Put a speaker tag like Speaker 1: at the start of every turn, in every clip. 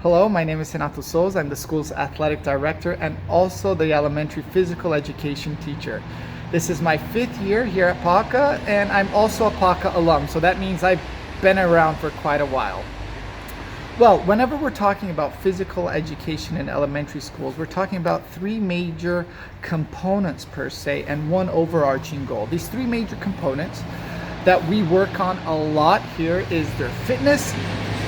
Speaker 1: Hello, my name is Renato. I'm the school's athletic director and also the elementary physical education teacher. This is my 5th year here at PACA, and I'm also a PACA alum, so that means I've been around for quite a while. Well, whenever we're talking about physical education in elementary schools, we're talking about 3 major components per se and one overarching goal. These 3 major components that we work on a lot here is their fitness,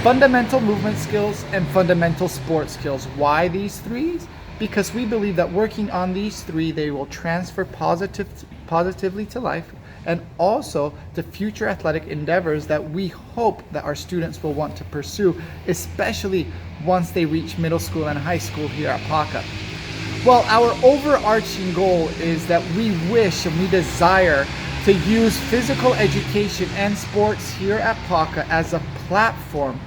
Speaker 1: fundamental movement skills, and fundamental sport skills. Why these 3? Because we believe that working on these 3, they will transfer positively to life and also to future athletic endeavors that we hope that our students will want to pursue, especially once they reach middle school and high school here at PACA. Well, our overarching goal is that we wish and we desire to use physical education and sports here at PACA as a platform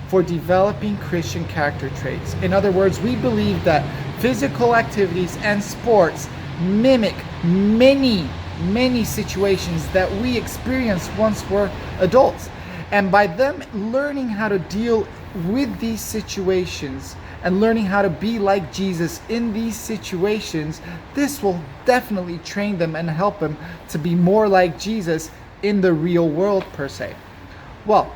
Speaker 1: for developing Christian character traits. In other words, we believe that physical activities and sports mimic many situations that we experience once we're adults. And by them learning how to deal with these situations and learning how to be like Jesus in these situations, this will definitely train them and help them to be more like Jesus in the real world per se. Well,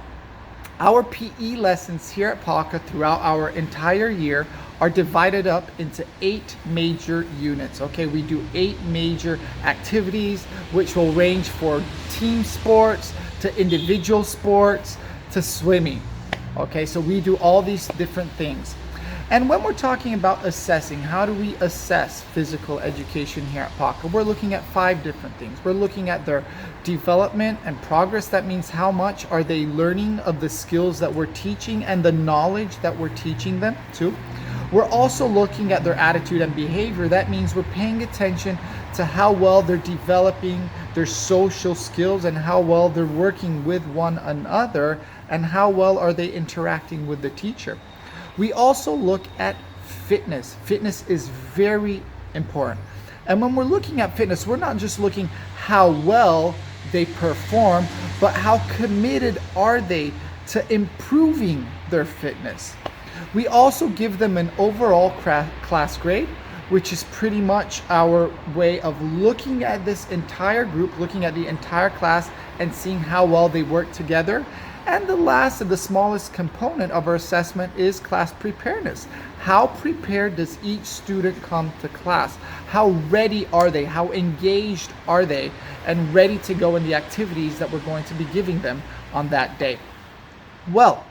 Speaker 1: our PE lessons here at PACA throughout our entire year are divided up into 8 major units. Okay, we do 8 major activities, which will range for team sports to individual sports to swimming. Okay, so we do all these different things. And when we're talking about assessing, how do we assess physical education here at PACA? We're looking at 5 different things. We're looking at their development and progress. That means how much are they learning of the skills that we're teaching and the knowledge that we're teaching them to. We're also looking at their attitude and behavior. That means we're paying attention to how well they're developing their social skills and how well they're working with one another and how well are they interacting with the teacher. We also look at fitness. Fitness is very important. And when we're looking at fitness, we're not just looking how well they perform, but how committed are they to improving their fitness. We also give them an overall class grade, which is pretty much our way of looking at this entire group, looking at the entire class and seeing how well they work together. And the last and the smallest component of our assessment is class preparedness. How prepared does each student come to class? How ready are they? How engaged are they? And ready to go in the activities that we're going to be giving them on that day. Well,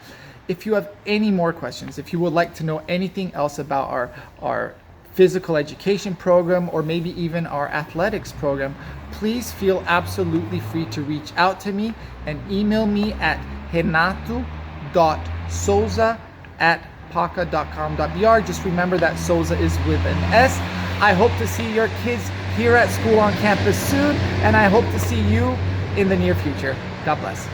Speaker 1: if you have any more questions, if you would like to know anything else about our physical education program or maybe even our athletics program, please feel absolutely free to reach out to me and email me at renato.souza@paca.com.br. Just remember that Souza is with an S. I hope to see your kids here at school on campus soon, and I hope to see you in the near future. God bless.